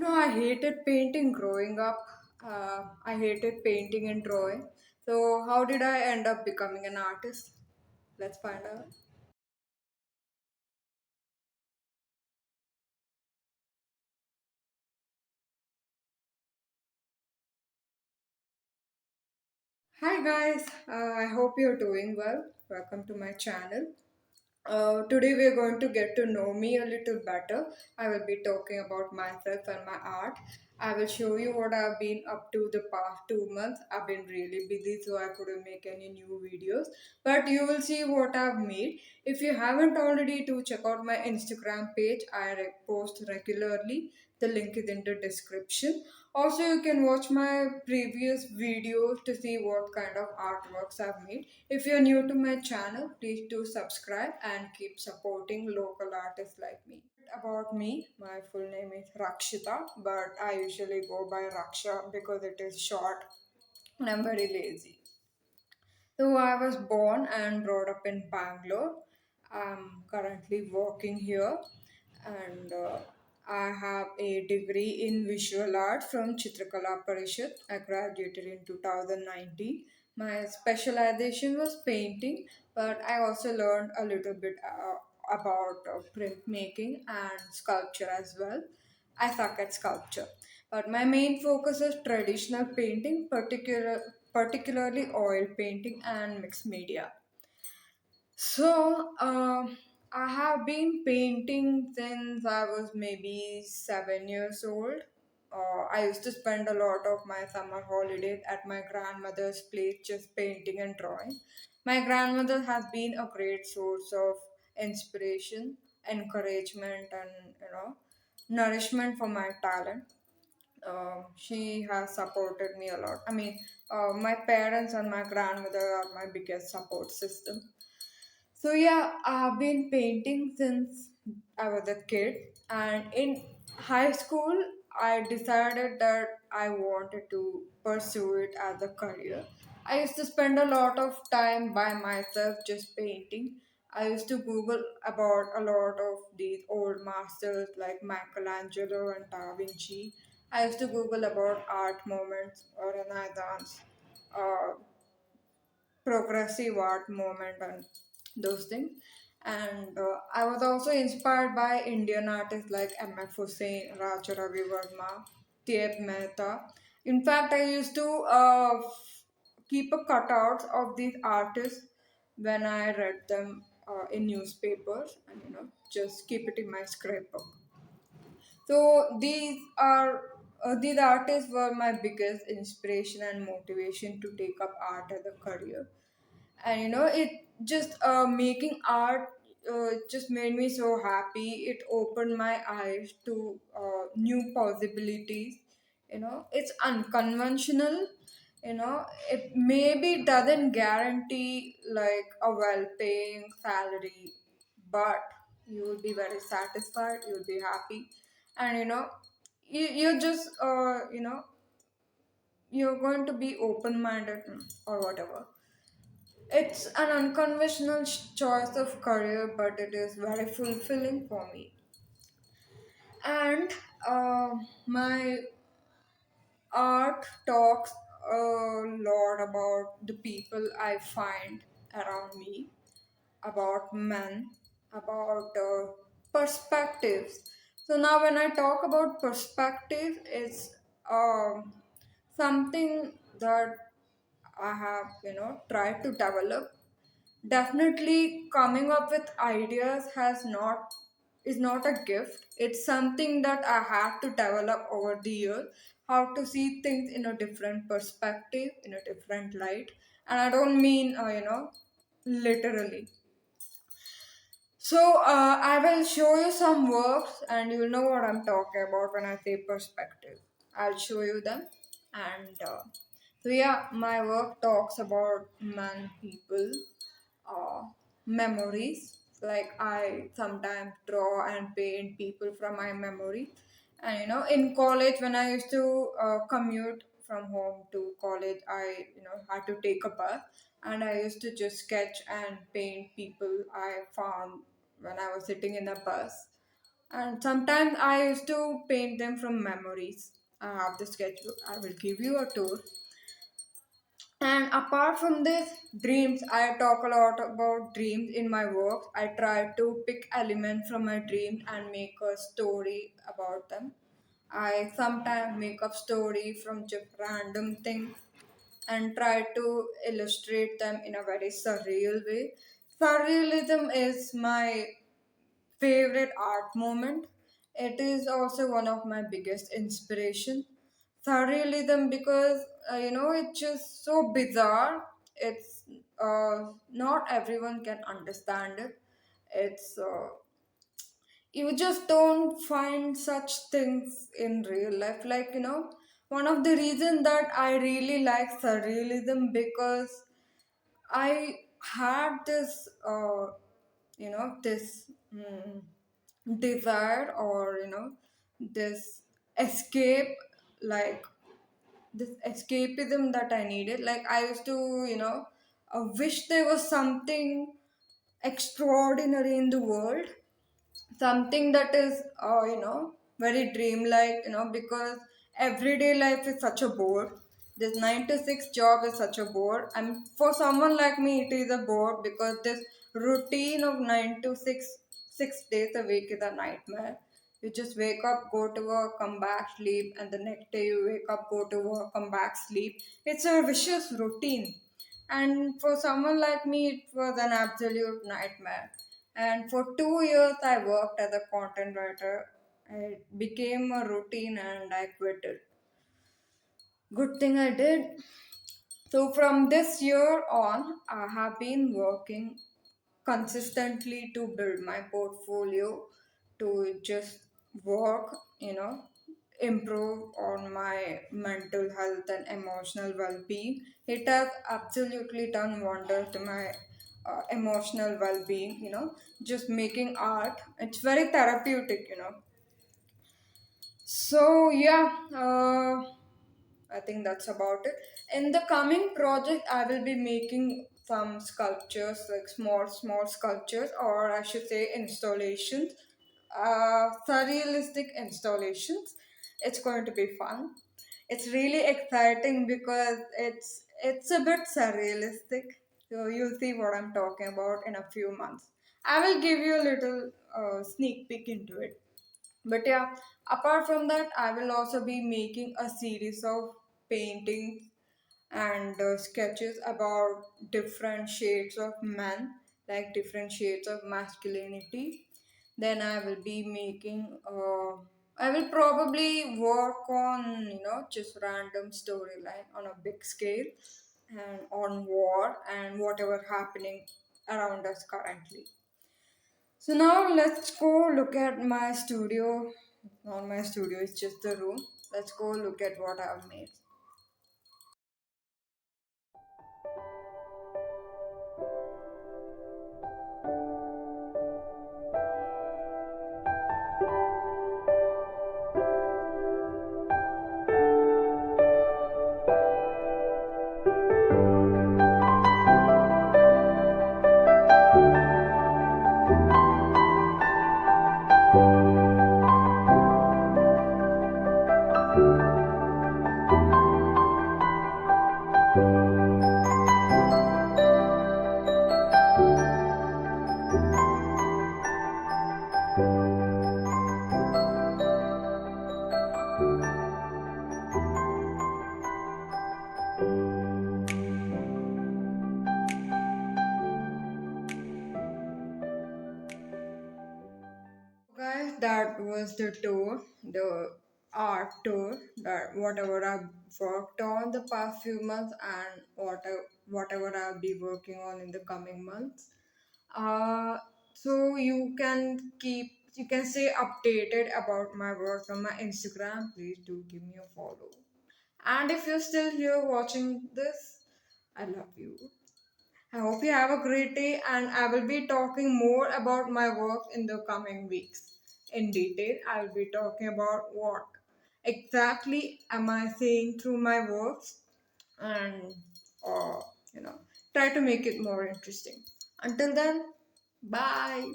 I hated painting growing up. I hated painting and drawing. So, how did I end up becoming an artist? Let's find out. Hi, guys. I hope you're doing well. Welcome to my channel. Today we're going to get to know me a little better. I will be talking about myself and my art. I will show you what I've been up to the past 2 months. I've been really busy, so I couldn't make any new videos. But you will see what I've made. If you haven't already, to check out my Instagram page. I post regularly. The link is in the description. Also, you can watch my previous videos to see what kind of artworks I've made. If you're new to my channel, please do subscribe and keep supporting local artists like me. About me, my full name is Rakshita, but I usually go by Raksha because it is short and I'm very lazy. So I was born and brought up in Bangalore. I'm currently working here and I have a degree in visual art from Chitrakala Parishad. I graduated in 2019. My specialization was painting, but I also learned a little bit about printmaking and sculpture as well. I suck at sculpture, but my main focus is traditional painting, particularly oil painting and mixed media. So, I have been painting since I was maybe 7 years old. I used to spend a lot of my summer holidays at my grandmother's place just painting and drawing. My grandmother has been a great source of inspiration, encouragement, and nourishment for my talent. She has supported me a lot. My parents and my grandmother are my biggest support system. So yeah, I've been painting since I was a kid, and in high school, I decided that I wanted to pursue it as a career. I used to spend a lot of time by myself just painting. I used to Google about a lot of these old masters like Michelangelo and Da Vinci. I used to Google about art movements or Renaissance, uh, progressive art movement and those things. And I was also inspired by Indian artists like M.F. Hussain, Raja Ravi Verma, T.F. Mehta. In fact, I used to keep a cutouts of these artists when I read them in newspapers, and just keep it in my scrapbook. So these artists were my biggest inspiration and motivation to take up art as a career. And it just making art just made me so happy. It opened my eyes to new possibilities. It's unconventional. It maybe doesn't guarantee like a well-paying salary, but you will be very satisfied, you'll be happy. And you just you're going to be open-minded, or whatever. It's an unconventional choice of career, but it is very fulfilling for me. And my art talks a lot about the people I find around me, about men, about perspectives. So now, when I talk about perspective, it's something that I have, tried to develop. Definitely, coming up with ideas has not is not a gift. It's something that I have to develop over the years. How to see things in a different perspective, in a different light, and I don't mean literally. So I will show you some works, and you'll know what I'm talking about when I say perspective. I'll show you them, and so yeah, my work talks about man, people, uh, memories. Like I sometimes draw and paint people from my memory. And in college, when I used to commute from home to college, I had to take a bus, and I used to just sketch and paint people I found when I was sitting in a bus. And sometimes I used to paint them from memories. I have the sketchbook. I will give you a tour. And apart from this, dreams, I talk a lot about dreams in my work. I try to pick elements from my dreams and make a story about them. I sometimes make up story from just random things and try to illustrate them in a very surreal way. Surrealism is my favorite art moment. It is also one of my biggest inspiration. Surrealism because it's just so bizarre. It's not everyone can understand it. It's you just don't find such things in real life. Like one of the reasons that I really like surrealism because I had this this desire, or this escape, like this escapism that I needed. Like I used to wish there was something extraordinary in the world, something that is very dreamlike, because everyday life is such a bore. This 9 to 6 job is such a bore, and for someone like me it is a bore because this routine of 9 to 6, 6 days a week is a nightmare. You just wake up, go to work, come back, sleep, and the next day you wake up, go to work, come back, sleep. It's a vicious routine, and for someone like me it was an absolute nightmare. And for 2 years, I worked as a content writer. It became a routine and I quit it. Good thing I did. So, from this year on, I have been working consistently to build my portfolio, to just work, improve on my mental health and emotional well being. It has absolutely done wonders to my emotional well being, just making art. It's very therapeutic, So, yeah, I think that's about it. In the coming project, I will be making some sculptures, like small sculptures, or I should say installations, surrealistic installations. It's going to be fun. It's really exciting because it's a bit surrealistic. So you'll see what I'm talking about in a few months. I will give you a little sneak peek into it. But yeah, apart from that, I will also be making a series of paintings and sketches about different shades of men, like different shades of masculinity. Then I will be making, I will probably work on, just random storyline on a big scale and on war and whatever happening around us currently. So now let's go look at my studio. Not my studio, it's just the room. Let's go look at what I've made. Guys, that was the tour, the art tour, that whatever I've worked on the past few months and whatever I'll be working on in the coming months. Uh, so you can stay updated about my work on my Instagram. Please do give me a follow. And if you're still here watching this, I love you. I hope you have a great day, and I will be talking more about my work in the coming weeks. In detail, I will be talking about what exactly am I saying through my works, and or try to make it more interesting. Until then, bye.